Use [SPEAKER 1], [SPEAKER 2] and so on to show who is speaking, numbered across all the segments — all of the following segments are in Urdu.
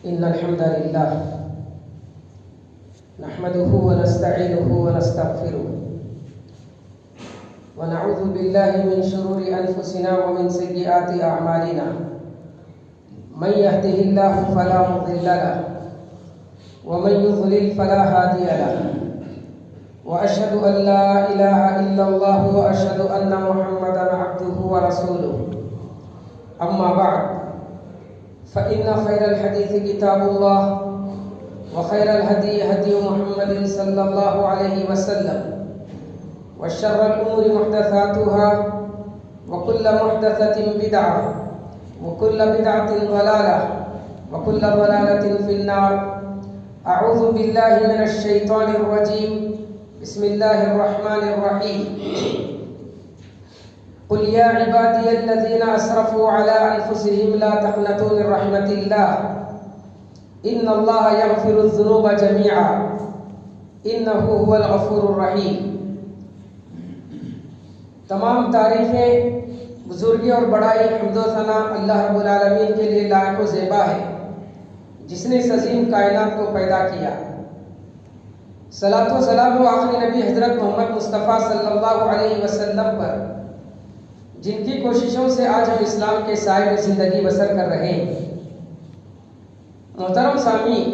[SPEAKER 1] إن الحمد لله نحمده ونستعينه ونستغفره ونعوذ بالله من شرور أنفسنا ومن سيئات أعمالنا من يهده الله فلا مضل له ومن يضلل فلا هادي له وأشهد أن لا إله إلا الله وأشهد أن محمدا عبده ورسوله أما بعد فإن خير الحديث كتاب الله وخير الهدي هدي محمد صلى الله عليه وسلم وشر الأمور محدثاتها وكل محدثة بدعة وكل بدعة ضلالة وكل ضلالة في النار. أعوذ بالله من الشيطان الرجيم. بسم الله الرحمن الرحيم. قل يا عبادي الذين أسرفوا على أنفسهم لا تقنطوا من رحمة الله إن الله يغفر الذنوب جميعا إنه هو الغفور الرحيم. تمام تعریفیں بزرگی اور بڑائی حمد و ثنا اللہ رب العالمین کے لیے لائق و زیبا ہے جس نے اس عظیم کائنات کو پیدا کیا. صلاۃ و سلام و آخری نبی حضرت محمد مصطفیٰ صلی اللہ علیہ وسلم پر جن کی کوششوں سے آج ہم اسلام کے سائے میں زندگی بسر کر رہے ہیں. محترم سامعین،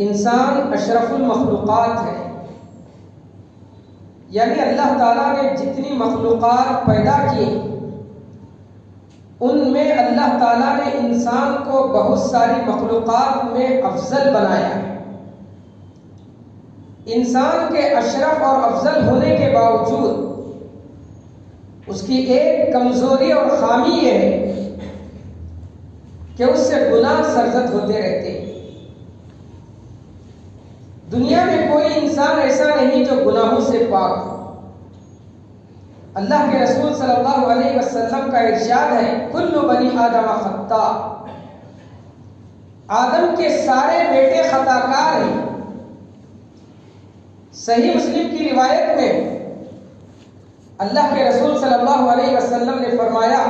[SPEAKER 1] انسان اشرف المخلوقات ہے، یعنی اللہ تعالیٰ نے جتنی مخلوقات پیدا کی ان میں اللہ تعالیٰ نے انسان کو بہت ساری مخلوقات میں افضل بنایا ہے. انسان کے اشرف اور افضل ہونے کے باوجود اس کی ایک کمزوری اور خامی یہ ہے کہ اس سے گناہ سرزد ہوتے رہتے ہیں. دنیا میں کوئی انسان ایسا نہیں جو گناہوں سے پاک ہو. اللہ کے رسول صلی اللہ علیہ وسلم کا ارشاد ہے کل بنی آدم خطاء، آدم کے سارے بیٹے خطا کار ہیں. صحیح مسلم کی روایت میں اللہ کے رسول صلی اللہ علیہ وسلم نے فرمایا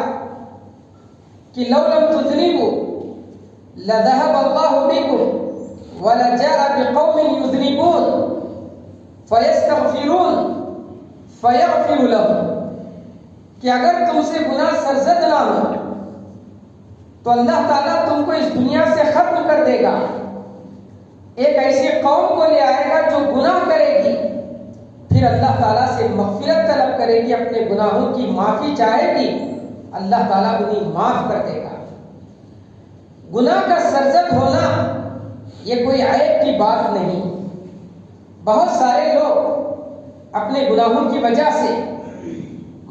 [SPEAKER 1] کہ لو لم تذنبوا لذهب الله بكم ولجاء بقوم يذنبون فيستغفرون فيغفر لهم، کہ اگر تم سے گناہ سرزد نہ ہو تو اللہ تعالیٰ تم کو اس دنیا سے ختم کر دے گا. ایک ایسی قوم کو لے آئے گا جو گناہ کرے گی، پھر اللہ تعالیٰ سے مغفرت طلب کرے گی، اپنے گناہوں کی معافی چاہے گی، اللہ تعالیٰ انہیں معاف کر دے گا. گناہ کا سرزد ہونا یہ کوئی عیب کی بات نہیں. بہت سارے لوگ اپنے گناہوں کی وجہ سے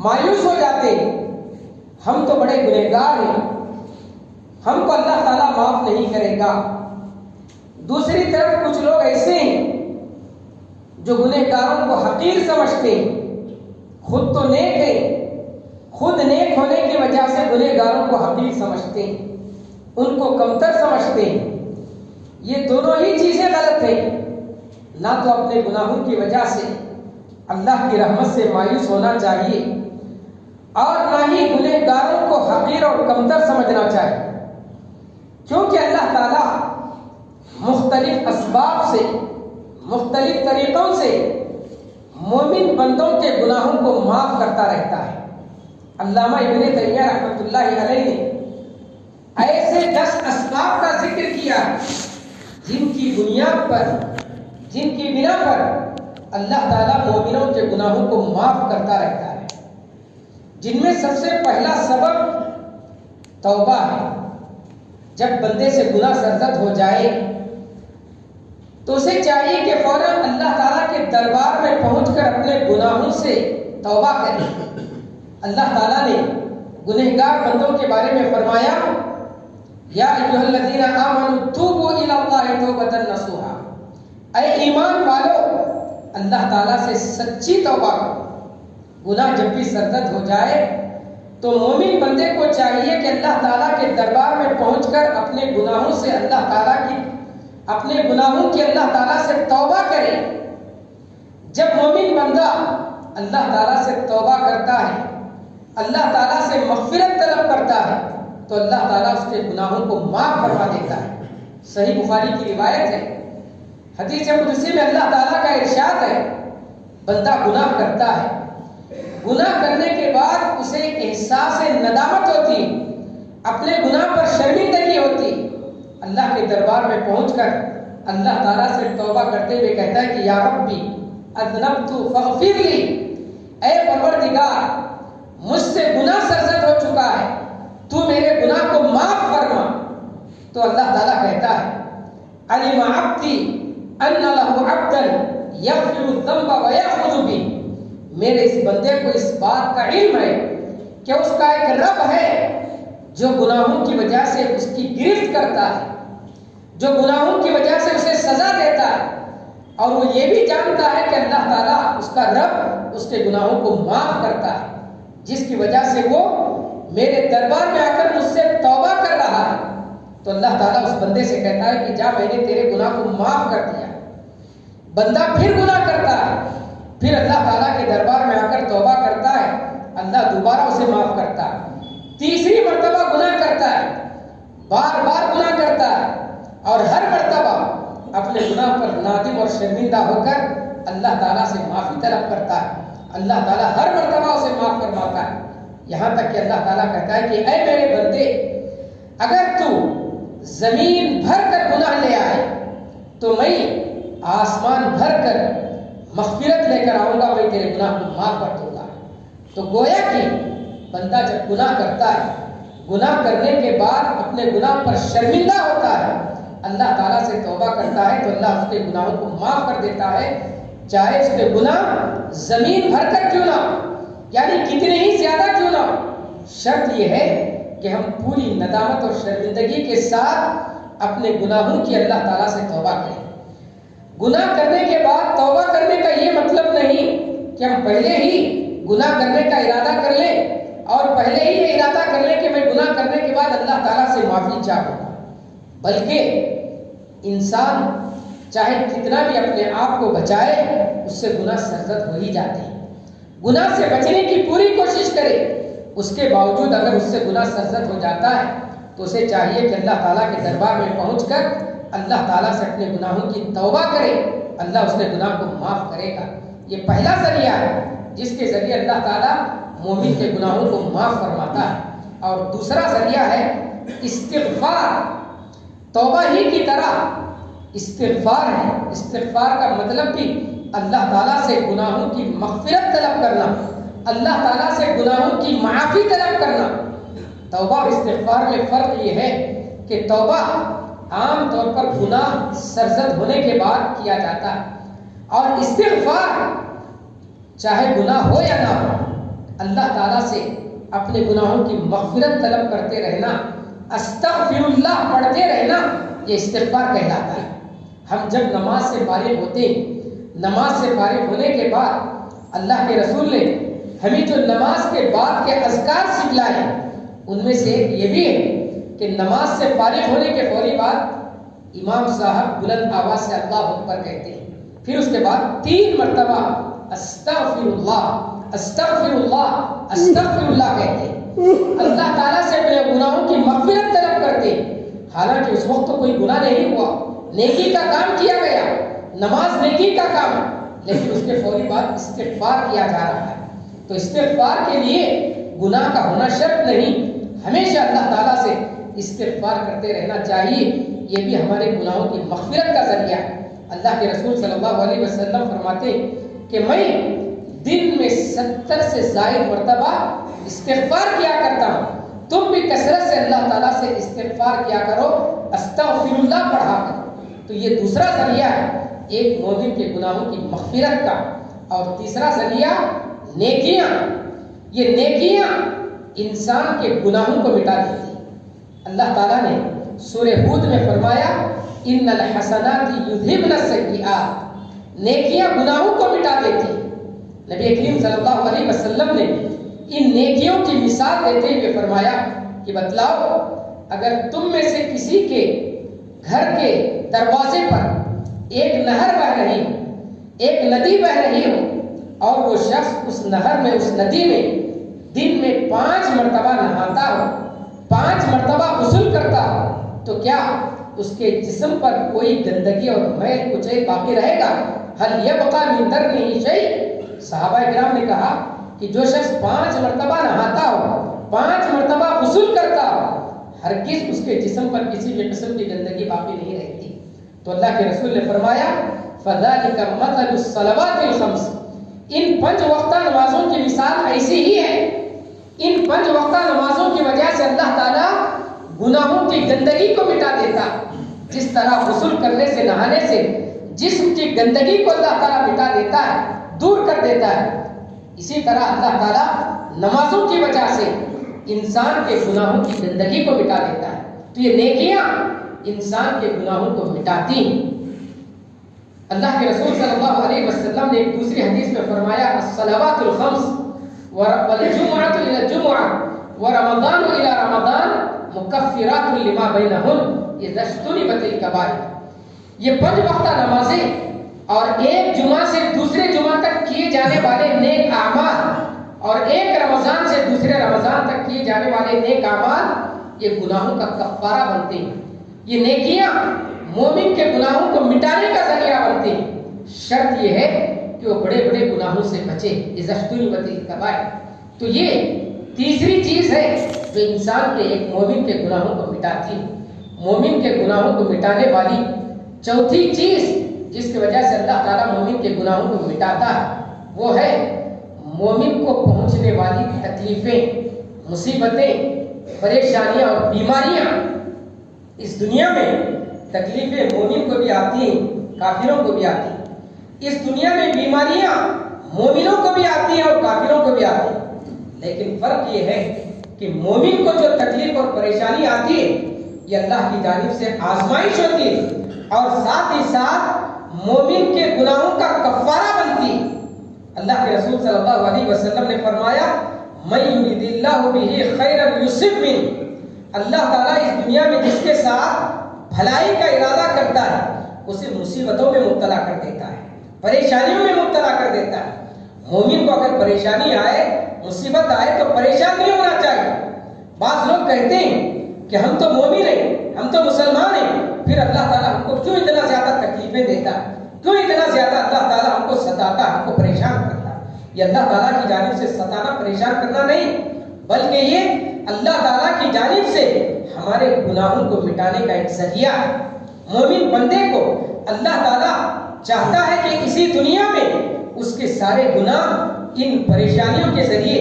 [SPEAKER 1] مایوس ہو جاتے ہیں، ہم تو بڑے گنہگار ہیں، ہم کو اللہ تعالیٰ معاف نہیں کرے گا. دوسری طرف کچھ لوگ ایسے ہیں جو گنہگاروں کو حقیر سمجھتے ہیں، خود تو نیک ہیں، خود نیک ہونے کی وجہ سے گنہگاروں کو حقیر سمجھتے ہیں، ان کو کمتر سمجھتے ہیں. یہ دونوں ہی چیزیں غلط ہیں. نہ تو اپنے گناہوں کی وجہ سے اللہ کی رحمت سے مایوس ہونا چاہیے اور نہ ہی گنہگاروں کو حقیر اور کمتر سمجھنا چاہیے، کیونکہ اللہ تعالیٰ مختلف اسباب سے، مختلف طریقوں سے مومن بندوں کے گناہوں کو معاف کرتا رہتا ہے. علامہ ابن تیمیہ رحمۃ اللہ علیہ نے ایسے 10 اسباب کا ذکر کیا جن کی بنا پر اللہ تعالیٰ مومنوں کے گناہوں کو معاف کرتا رہتا ہے. جن میں سب سے پہلا سبب توبہ ہے. جب بندے سے گناہ سرزد ہو جائے تو اسے چاہیے کہ فوراً اللہ تعالیٰ کے دربار میں پہنچ کر اپنے گناہوں سے توبہ کرے. اللہ تعالیٰ نے گنہگار بندوں کے بارے میں فرمایا یا ایھا الذین آمنوا توبوا الی اللہ توبۃ نصوحا، اے ایمان والو اللہ تعالیٰ سے سچی توبہ کرو. گناہ جب بھی سرزد ہو جائے تو مومن بندے کو چاہیے کہ اللہ تعالیٰ کے دربار میں پہنچ کر اپنے گناہوں سے اللہ تعالیٰ سے توبہ کرے. جب مومن بندہ اللہ تعالیٰ سے توبہ کرتا ہے، اللہ تعالیٰ سے مغفرت طلب کرتا ہے، تو اللہ تعالیٰ اس کے گناہوں کو معاف فرما دیتا ہے۔ صحیح بخاری کی روایت ہے، حدیث قدسی میں اللہ تعالیٰ کا ارشاد ہے، بندہ گناہ کرتا ہے، گناہ کرنے کے بعد اسے احساس ندامت ہوتی، اپنے گناہ پر شرمندگی ہوتی، اللہ کے دربار میں پہنچ کر اللہ تعالیٰ سے توبہ کرتے ہوئے کہتا ہے کہ یا ربی اذنبت فاغفر لی، اے پروردگار مجھ سے گناہ سرزد ہو چکا ہے، تو میرے گناہ کو معاف فرما۔ تو اللہ تعالیٰ کہتا ہے علم عبدی ان لہ عبدا یغفر الذنب ویأخذ بہ، میرے اس بندے کو اس بات کا علم ہے کہ اس کا ایک رب ہے جو گناہوں کی وجہ سے اس کی گرفت کرتا ہے، جو گناہوں کی وجہ سے اسے سزا دیتا ہے، اور وہ یہ بھی جانتا ہے کہ اللہ تعالیٰ اس کا رب اس کے گناہوں کو معاف کرتا ہے، جس کی وجہ سے وہ میرے دربار میں آ کر مجھ سے توبہ کر رہا ہے۔ تو اللہ تعالیٰ اس بندے سے کہتا ہے کہ جا میں نے تیرے گناہ کو معاف کر دیا۔ بندہ پھر گناہ کرتا ہے، پھر اللہ تعالیٰ کے دربار میں آ کر توبہ کرتا ہے، اللہ دوبارہ اسے معاف کرتا ہے۔ تیسری مرتبہ گناہ کرتا ہے، بار بار گناہ کرتا ہے، اور ہر مرتبہ اپنے گناہ پر نادم اور شرمندہ ہو کر اللہ تعالیٰ سے معافی طلب کرتا ہے۔ اللہ تعالیٰ ہر مرتبہ اسے معاف فرماتا ہے، یہاں تک کہ اللہ تعالیٰ کہتا ہے کہ اے میرے بندے، اگر تو زمین بھر کر گناہ لے آئے تو میں آسمان بھر کر مغفرت لے کر آؤں گا، میں تیرے گناہ کو معاف کر دوں گا۔ تو گویا کہ بندہ جب گناہ کرتا ہے، گناہ کرنے کے بعد اپنے گناہ پر شرمندہ ہوتا ہے، اللہ تعالیٰ سے توبہ کرتا ہے تو اللہ اس کے گناہوں کو معاف کر دیتا ہے، چاہے اس کے گناہ زمین بھر کر کیوں نہ، یعنی کتنے ہی زیادہ کیوں نہ۔ شرط یہ ہے کہ ہم پوری ندامت اور شرمندگی کے ساتھ اپنے گناہوں کی اللہ تعالیٰ سے توبہ کریں۔ گناہ کرنے کے بعد توبہ کرنے کا یہ مطلب نہیں کہ ہم پہلے ہی گناہ کرنے کا ارادہ کر لیں اور پہلے ہی یہ ارادہ کر لیں کہ میں گناہ کرنے کے بعد اللہ تعالیٰ سے معافی چاہوں گا، بلکہ انسان چاہے کتنا بھی اپنے آپ کو بچائے اس سے گناہ سرزد ہو ہی جاتے ہیں۔ گناہ سے بچنے کی پوری کوشش کرے، اس کے باوجود اگر اس سے گناہ سرزد ہو جاتا ہے تو اسے چاہیے کہ اللہ تعالیٰ کے دربار میں پہنچ کر اللہ تعالیٰ سے اپنے گناہوں کی توبہ کرے، اللہ اس کے گناہ کو معاف کرے گا۔ یہ پہلا ذریعہ ہے جس کے ذریعے اللہ تعالیٰ مومن کے گناہوں کو معاف فرماتا ہے۔ اور دوسرا ذریعہ ہے استغفار، توبہ ہی کی طرح استغفار ہے۔ استغفار کا مطلب بھی اللہ تعالیٰ سے گناہوں کی مغفرت طلب کرنا، اللہ تعالیٰ سے گناہوں کی معافی طلب کرنا۔ توبہ اور استغفار میں فرق یہ ہے کہ توبہ عام طور پر گناہ سرزد ہونے کے بعد کیا جاتا ہے، اور استغفار چاہے گناہ ہو یا نہ ہو اللہ تعالیٰ سے اپنے گناہوں کی مغفرت طلب کرتے رہنا، استغفر اللہ پڑھتے رہنا، یہ استغفار کہلاتا ہے۔ ہم جب نماز سے فارغ ہوتے ہیں، نماز سے فارغ ہونے کے بعد اللہ کے رسول نے ہمیں جو نماز کے بعد کے اذکار سکھلائے ان میں سے ایک یہ بھی ہے کہ نماز سے فارغ ہونے کے فوری بعد امام صاحب بلند آواز سے اللہ اکبر کہتے ہیں، پھر اس کے بعد 3 مرتبہ استغفر اللہ استغفر اللہ استغفر اللہ کہتے ہیں، اللہ تعالیٰ سے اپنے گناہوں کی مغفرت طلب کرتے ہیں۔ حالانکہ اس وقت تو کوئی گناہ نہیں ہوا، نیکی کا کام کیا گیا، نماز نیکی کا کام ہے، لیکن اس کے فوری بعد استغفار کیا جا رہا ہے۔ تو استغفار کے لیے گناہ کا ہونا شرط نہیں، ہمیشہ اللہ تعالیٰ سے استغفار کرتے رہنا چاہیے، یہ بھی ہمارے گناہوں کی مغفرت کا ذریعہ ہے۔ اللہ کے رسول صلی اللہ علیہ وسلم فرماتے ہیں کہ میں دن میں 70 سے زائد مرتبہ استغفار کیا کرتا ہوں، تم بھی کثرت سے اللہ تعالیٰ سے استغفار کیا کرو، استغفر اللہ پڑھا کرو۔ تو یہ دوسرا ذریعہ ہے ایک مومن کے گناہوں کی مغفرت کا۔ اور تیسرا ذریعہ نیکیاں، یہ نیکیاں انسان کے گناہوں کو مٹا دیتی ہیں۔ اللہ تعالیٰ نے سورہ ہود میں فرمایا ان الحسنات یذہبن السیئات، نیکیاں گناہوں کو مٹا دیتی ہیں۔ نبی کریم صلی اللہ علیہ وسلم نے ان نیکیوں کی مثال دیتے ہوئے فرمایا کہ بتلاؤ، اگر تم میں سے کسی کے گھر کے دروازے پر ایک نہر بہ رہی ہو، ایک ندی بہ رہی ہو، اور وہ شخص اس نہر میں، اس ندی میں دن میں 5 مرتبہ نہاتا ہو، 5 مرتبہ غسل کرتا تو کیا اس کے جسم پر کوئی گندگی اور میل کچیل باقی رہے گا؟ حل یبقى من درنه شیء؟ صحابہ کرام نے کہا کہ جو شخص 5 مرتبہ نہاتا ہو، 5 مرتبہ غسل کرتا ہو، ہرگز اس کے جسم پر کسی بھی قسم کی گندگی باقی نہیں رہتی۔ تو اللہ کے رسول نے فرمایا فَذَلِكَ مَثَلُ الصَّلَوَاتِ الْخَمْسِ، ان 5 وقتہ نمازوں کی مثال ایسی ہی ہے۔ ان 5 وقتہ نمازوں کی وجہ سے اللہ تعالیٰ گناہوں کی گندگی کو مٹا دیتا، جس طرح غسل کرنے سے، نہانے سے جسم کی گندگی کو اللہ تعالیٰ مٹا دیتا ہے، دور کر دیتا ہے، اسی طرح اللہ تعالیٰ نمازوں کی وجہ سے انسان کے گناہوں کی گندگی کو مٹا دیتا ہے۔ تو یہ نیکیاں انسان کے گناہوں کو مٹاتی ہیں۔ اللہ کے رسول صلی اللہ علیہ وسلم نے ایک دوسری حدیث میں فرمایا الصلوات الخمس والجمعۃ الی الجمعۃ ورمضان الی رمضان مکفرات لما بینہن اذا اجتنبت الکبائر۔ یہ 5 وقتہ نمازیں اور ایک جمعہ سے دوسرے جمعہ تک کیے جانے والے نیک اعمال اور ایک رمضان سے دوسرے رمضان تک کیے جانے والے نیک اعمال یہ گناہوں کا کفارہ بنتے ہیں۔ یہ نیکیاں مومن کے گناہوں کو مٹانے کا ذریعہ بنتے ہیں، شرط یہ ہے کہ وہ بڑے بڑے گناہوں سے بچے، اذا اجتنبت الکبائر۔ تو یہ تیسری چیز ہے جو انسان کے، ایک مومن کے گناہوں کو مٹاتی ہے۔ مومن کے گناہوں کو مٹانے والی چوتھی چیز جس کی وجہ سے اللہ تعالیٰ مومن کے گناہوں کو مٹاتا ہے وہ ہے مومن کو پہنچنے والی تکلیفیں، مصیبتیں، پریشانیاں اور بیماریاں۔ اس دنیا میں تکلیفیں مومن کو بھی آتی ہیں، کافروں کو بھی آتی ہیں۔ اس دنیا میں بیماریاں مومنوں کو بھی آتی ہیں اور کافروں کو بھی آتی ہیں، لیکن فرق یہ ہے کہ مومن کو جو تکلیف اور پریشانی آتی ہے یہ اللہ کی جانب سے آزمائش ہوتی ہے اور ساتھ ہی ساتھ مومن کے گناہوں کا کفارہ بنتی ہے۔ اللہ کے رسول صلی اللہ علیہ وسلم نے فرمایا مَن یُرِدِ اللَّهُ بِهِ خَیْرًا یُصِبْ بِهِ، اللہ تعالیٰ اس دنیا میں جس کے ساتھ بھلائی کا ارادہ کرتا ہے اسے مصیبتوں میں مبتلا کر دیتا ہے، پریشانیوں میں مبتلا کر دیتا ہے۔ مومن کو اگر پریشانی آئے، مصیبت آئے تو پریشان نہیں ہونا چاہیے۔ بعض لوگ کہتے ہیں کہ ہم تو مومن ہیں، ہم تو مسلمان ہیں، پھر اللہ تعالیٰ ہم کو کیوں اتنا زیادہ تکلیفیں دیتا ہے، کیوں اتنا زیادہ اللہ تعالیٰ ہم کو ستاتا ہے، ہم کو پریشان کرتا ہے۔ یہ اللہ تعالیٰ کی جانب سے ستانا، پریشان کرنا نہیں، بلکہ یہ اللہ تعالیٰ کی جانب سے ہمارے گناہوں کو مٹانے کا ایک ذریعہ ہے۔ مومن بندے کو اللہ تعالیٰ چاہتا ہے کہ اسی دنیا میں اس کے سارے گناہ ان پریشانیوں کے ذریعے،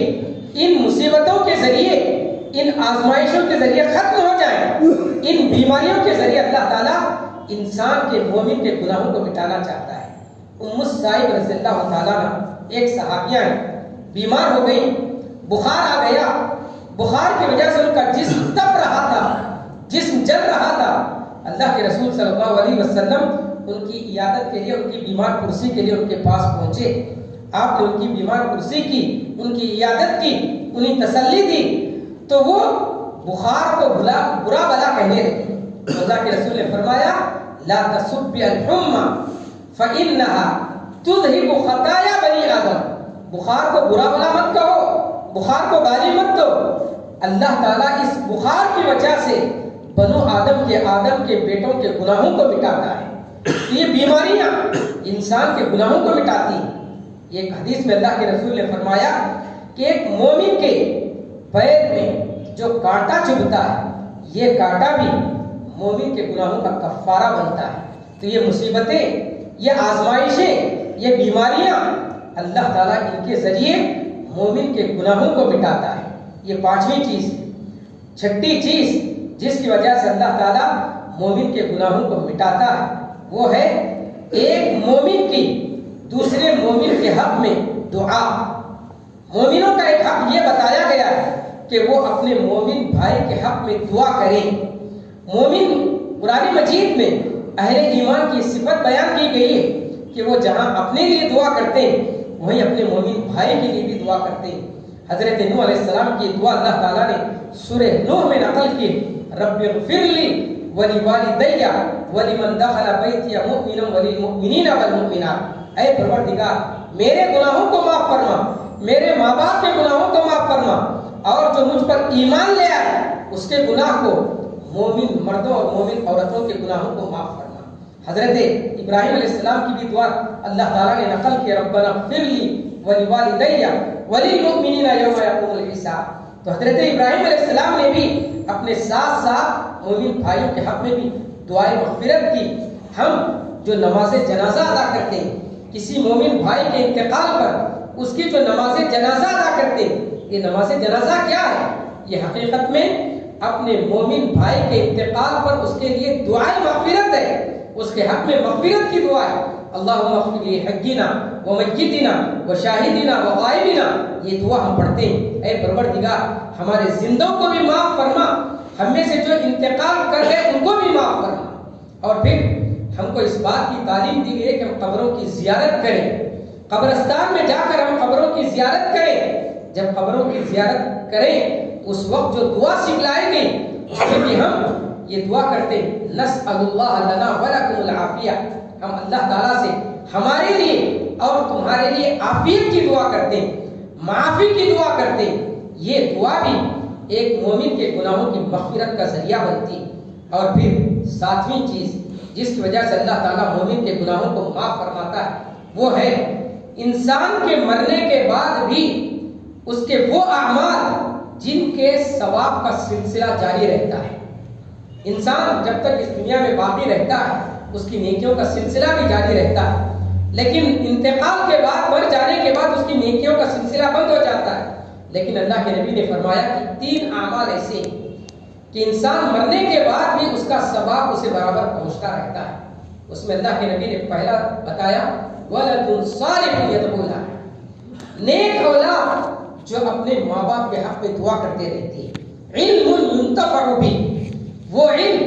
[SPEAKER 1] ان مصیبتوں کے ذریعے، ان آزمائشوں کے ذریعے ختم ہو جائیں۔ ان بیماریوں کے ذریعے اللہ تعالیٰ انسان کے، مومن کے گناہوں کو مٹانا چاہتا ہے۔ ام الصائب رضی اللہ تعالیٰ عنہ ایک صحابیہ ہیں، بیمار ہو گئی، بخار آ گیا، بخار کی وجہ سے ان کا جسم تپ رہا تھا، جسم جل رہا تھا۔ اللہ کے رسول صلی اللہ علیہ وسلم ان کی عیادت کے لیے، ان کی بیمار پرسی کے لیے ان کے پاس پہنچے۔ آپ نے ان کی بیمار پرسی کی، ان کی عیادت کی، انہیں تسلی دی، تو وہ بخار کو برا بلا کہنے لگے۔ اللہ کے رسول نے فرمایا لا تسب الحمى فإنها تذهب خطايا بني آدم، بخار کو برا بلا مت کہو، بخار کو گالی مت دو، اللہ تعالیٰ اس بخار کی وجہ سے بنو آدم کے بیٹوں کے گناہوں کو مٹاتا ہے۔ یہ بیماریاں انسان کے گناہوں کو مٹاتی ہیں۔ ایک حدیث میں اللہ کے رسول نے فرمایا کہ ایک مومن کے پیر میں جو کانٹا چبھتا ہے، یہ کانٹا بھی مومن کے گناہوں کا کفارہ بنتا ہے۔ تو یہ مصیبتیں، یہ آزمائشیں، یہ بیماریاں اللہ تعالیٰ ان کے ذریعے مومن کے گناہوں کو مٹاتا ہے۔ یہ 5ویں چیز ہے۔ 6ٹھی چیز جس کی وجہ سے اللہ تعالیٰ مومن کے گناہوں کو مٹاتا ہے وہ ہے ایک مومن کی دوسرے مومن کے حق میں دعا۔ مومنوں کا ایک حق یہ بتایا گیا ہے کہ وہ اپنے مومن بھائی کے حق میں دعا کریں۔ مومن، قرآن مجید میں اہل ایمان کی صفت بیان کی گئی ہے کہ وہ جہاں اپنے لیے دعا کرتے ہیں وہیں اپنے مومن بھائی کے لیے بھی دعا کرتے ہیں۔ حضرت نوح علیہ السلام کی دعا اللہ تعالیٰ نے سورہ نوح میں نقل کی، رب اغفر لی ولوالدی ولمن دخل بیتی مؤمنا وللمؤمنین والمؤمنات، اے پروردگار میرے گناہوں کو معاف فرما، میرے ماں باپ کے گناہوں کو معاف فرما، اور جو مجھ پر اور ایمان لے آئے اس کے گناہ کو مومن مردوں اور مومن عورتوں کے گناہوں کو معاف فرما۔ حضرت ابراہیم علیہ السلام کی بھی دعا اللہ تعالیٰ نے نقل کی، ربنا اغفر لی ولوالدی وللمؤمنین یوم یقوم الحساب۔ تو حضرت ابراہیم علیہ السلام نے بھی اپنے ساتھ ساتھ مومن بھائیوں کے حق میں بھی دعائے مغفرت کی۔ ہم جو نماز جنازہ ادا کرتے ہیں کسی مومن بھائی کے انتقال پر، اس کی جو نماز جنازہ ادا کرتے ہیں، یہ نماز جنازہ کیا ہے؟ یہ حقیقت میں اپنے مومن بھائی کے انتقال پر اس کے لیے دعائے مغفرت ہے، اس کے حق میں مغفرت کی دعا ہے۔ اللہم اغفر لی حینا ومیتنا وشاہدنا وغائبنا، یہ دعا ہم پڑھتے ہیں، اے پروردگار ہمارے زندوں کو بھی معاف فرما، ہم میں سے جو انتقال کر گئے ان کو بھی معاف فرما۔ اور پھر ہم کو اس بات کی تعلیم دی گئی ہے کہ ہم قبروں کی زیارت کریں، قبرستان میں جا کر ہم قبروں کی زیارت کریں۔ جب قبروں کی زیارت کریں اس وقت جو دعا سکھلائی گئی اس میں بھی ہم یہ دعا کرتے ہیں، نسأل اللہ لنا ولکم العافیہ، ہم اللہ تعالیٰ سے ہمارے لیے اور تمہارے لیے عافیت کی دعا کرتے ہیں، معافی کی دعا کرتے ہیں۔ یہ دعا بھی ایک مومن کے گناہوں کی مغفرت کا ذریعہ بنتی ہے۔ اور پھر ساتویں چیز جس کی وجہ سے اللہ تعالیٰ مومن کے گناہوں کو معاف فرماتا ہے وہ ہے انسان کے مرنے کے بعد بھی اس کے وہ اعمال جن کے ثواب کا سلسلہ جاری رہتا ہے۔ انسان جب تک اس دنیا میں باقی رہتا ہے اس کی نیکیوں کا سلسلہ بھی جاری رہتا ہے، لیکن انتقال کے بعد، مر جانے کے بعد اس کی نیکیوں کا سلسلہ بند ہو جاتا ہے۔ لیکن اللہ کے نبی نے فرمایا کہ 3 اعمال ایسے ہیں کہ انسان مرنے کے بعد بھی اس کا ثواب اسے برابر پہنچتا رہتا ہے۔ اس میں اللہ کے نبی نے پہلا بتایا ولد صالح یدعو لہ، نیک اولاد جو اپنے ماں باپ کے حق میں دعا کرتے رہتی ہے، علم ينتفع بہ، وہ علم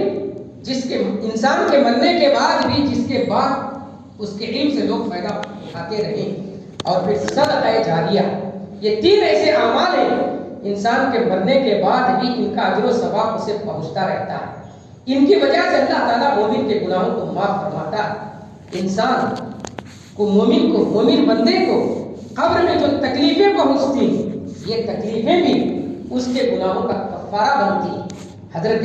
[SPEAKER 1] جس کے انسان کے مرنے کے بعد بھی جس کے بعد اس کے علم سے لوگ فائدہ اٹھاتے رہیں، اور پھر صدقہ جاریہ۔ یہ 3 ایسے اعمال ہیں انسان کے مرنے کے بعد بھی ان کا اجر و ثواب اسے پہنچتا رہتا ہے۔ ان کی وجہ سے اللہ تعالیٰ مومن کے گناہوں کو معاف فرماتا ہے۔ انسان کو، مومن بندے کو قبر میں جو تکلیفیں پہنچتی یہ تکلیفیں بھی اس کے گناہوں کا کفارہ بنتی ہیں۔ حضرت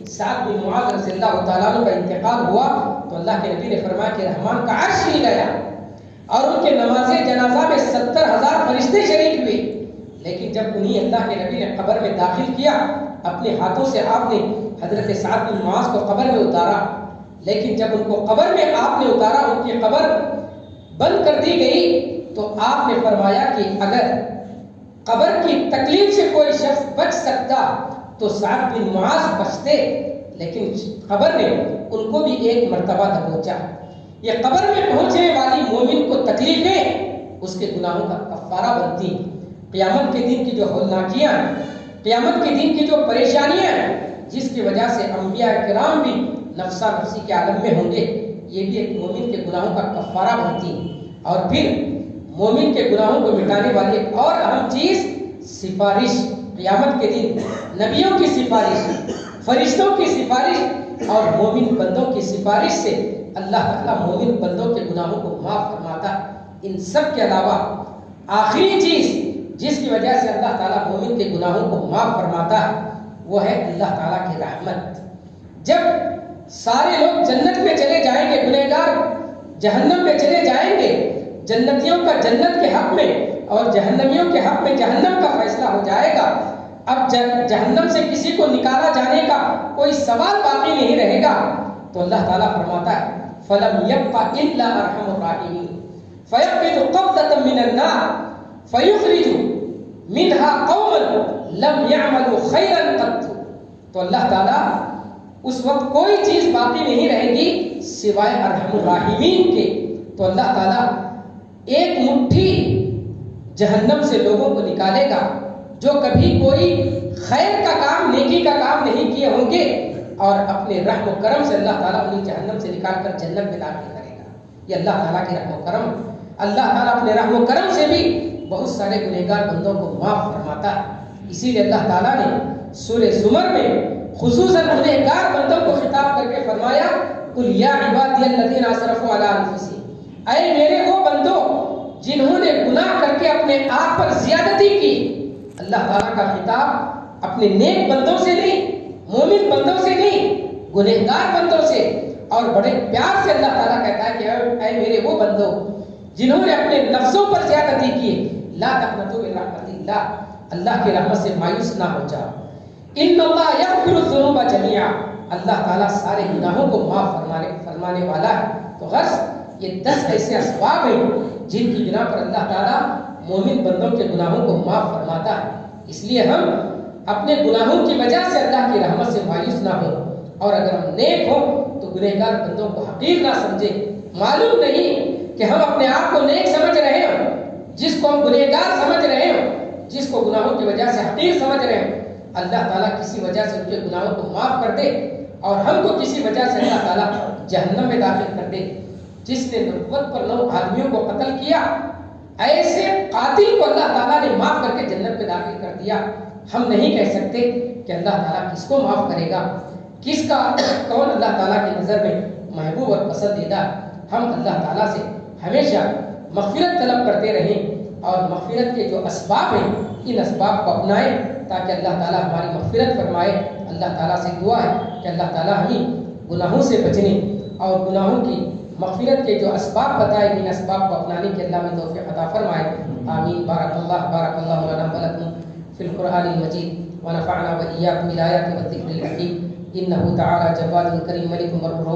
[SPEAKER 1] سعد بن معاذ رضی اللہ تعالیٰ عنہ کا انتقال ہوا تو اللہ کے نبی نے فرمایا کہ رحمان کا عرش ہل گیا اور ان کے نماز جنازہ میں 70,000 فرشتے شریک ہوئے۔ لیکن جب انہیں اللہ کے نبی نے قبر میں داخل کیا، اپنے ہاتھوں سے آپ نے حضرت سعد بن معاذ کو قبر میں اتارا، لیکن جب ان کو قبر میں آپ نے اتارا، ان کی قبر بند کر دی گئی تو آپ نے فرمایا کہ اگر قبر کی تکلیف سے کوئی شخص بچ سکتا تو سعد بن معاذ بچتے، لیکن قبر نے ان کو بھی ایک مرتبہ دبوچا۔ یہ قبر میں پہنچنے والی مومن کو تکلیفیں اس کے گناہوں کا کفارہ بنتی۔ قیامت کے دن کی جو ہولناکیاں ہیں، قیامت کے دن کی جو پریشانیاں ہیں جس کی وجہ سے انبیاء کرام بھی نفسا نفسی کے عالم میں ہوں گے، یہ بھی ایک مومن کے گناہوں کا کفارہ بنتی۔ اور پھر مومن کے گناہوں کو مٹانے والی ایک اور اہم چیز سفارش، قیامت کے دن نبیوں کی سفارش، فرشتوں کی سفارش اور مومن بندوں کی سفارش سے اللہ تعالیٰ مومن بندوں کے گناہوں کو معاف فرماتا۔ ان سب کے علاوہ آخری چیز جس کی وجہ سے اللہ تعالیٰ مومن کے گناہوں کو معاف فرماتا ہے وہ ہے اللہ تعالیٰ کی رحمت۔ جب سارے لوگ جنت میں چلے جائیں گے، گنہگار جہنم میں چلے جائیں گے، جنتیوں کا جنت کے حق میں اور جہنمیوں کے حق میں جہنم کا فیصلہ ہو جائے گا۔ اب جہنم سے کسی کو نکالا جانے کا کوئی سوال باقی نہیں رہے گا تو اللہ تعالیٰ فرماتا ہے فَلَمْ يَبْقَ إِلَّا أَرْحَمُ الرَّاحِمِينَ فَيَقْبِضُ قَبْضَةً مِّنَ النَّارِ فَيُخْرِجُ مِنْهَا قَوْمًا لَمْ يَعْمَلُوا خَيْرًا قَطُّ۔ تو اللہ تعالیٰ اس وقت کوئی چیز باقی نہیں رہے گی سوائے ارحم الراحمین کے۔ تو اللہ تعالیٰ ایک مٹھی جہنم سے لوگوں کو نکالے گا جو کبھی کوئی خیر کا کام، نیکی کا کام نہیں کیے ہوں گے، اور اپنے رحم و کرم سے اللہ تعالیٰ انہیں جہنم سے نکال کر جنت میں داخل کرے گا۔ یہ اللہ تعالیٰ کے رحم و کرم۔ اللہ تعالیٰ اپنے رحم و کرم سے بھی بہت سارے گنہگار بندوں کو معاف فرماتا ہے۔ اسی لیے اللہ تعالیٰ نے سورہ زمر میں خصوصاً گنہگار بندوں کو خطاب کر کے فرمایا قُلْ يَا عِبَادِيَ الَّذِينَ أَسْرَفُوا عَلَىٰ أَنفُسِهِمْ، اے میرے وہ بندوں جنہوں نے گناہ کر کے اپنے آپ پر زیادتی کی۔ اللہ تعالیٰ کا خطاب اپنے نیک بندوں سے نہیں، مومن بندوں سے نہیں، گنہگار بندوں سے۔ اور بڑے پیار سے اللہ تعالیٰ کہتا ہے کہ اے میرے وہ بندو جنہوں نے اپنے نفسوں پر زیادتی کی، لا تقنطوا من رحمت اللہ، اللہ کی رحمت سے مایوس نہ ہو جاؤ۔ ان اللہ یغفر الذنوب جميعا، اللہ تعالیٰ سارے گناہوں کو معاف فرمانے والا ہے۔ تو غرض یہ 10 ایسے اسباب ہیں جن کی بنا پر اللہ تعالیٰ مومن بندوں کے گناہوں کو معاف فرماتا ہے۔ اس لیے ہم اپنے گناہوں کی وجہ سے اللہ کی رحمت سے مایوس نہ ہوں، اور اگر ہم نیک ہوں تو گنہگار بندوں کو حقیر نہ سمجھیں۔ معلوم نہیں کہ ہم اپنے آپ کو نیک سمجھ رہے ہوں، جس کو ہم گنہگار سمجھ رہے ہوں، جس کو گناہوں کی وجہ سے حقیر سمجھ رہے ہوں، اللہ تعالیٰ کسی وجہ سے ان کے گناہوں کو معاف کر دے، اور ہم کو کسی وجہ سے اللہ تعالیٰ جہنم میں داخل کر دے۔ جس نے نبوت پر 9 آدمیوں کو قتل کیا، ایسے قاتل کو اللہ تعالیٰ نے معاف کر کے جنت میں داخل کر دیا۔ ہم نہیں کہہ سکتے کہ اللہ تعالیٰ کس کو معاف کرے گا، کس کا کون اللہ تعالیٰ کی نظر میں محبوب اور پسندیدہ۔ ہم اللہ تعالیٰ سے ہمیشہ مغفرت طلب کرتے رہیں، اور مغفرت کے جو اسباب ہیں ان اسباب کو اپنائیں تاکہ اللہ تعالیٰ ہماری مغفرت فرمائے۔ اللہ تعالیٰ سے دعا ہے کہ اللہ تعالیٰ ہمیں گناہوں سے بچنے اور گناہوں کی مغفرت کے جو اسباب بتائے ان اسباب کو اپنانے کے اللہ میں توفیق عطا فرمائے۔ آمین۔ بارک اللہ لنا ولکم فی القرآن المجید ونفعنا وإیاکم بالآیات والذکر الحکیم، انہ تعالی جواد کریم ملک مرحوم۔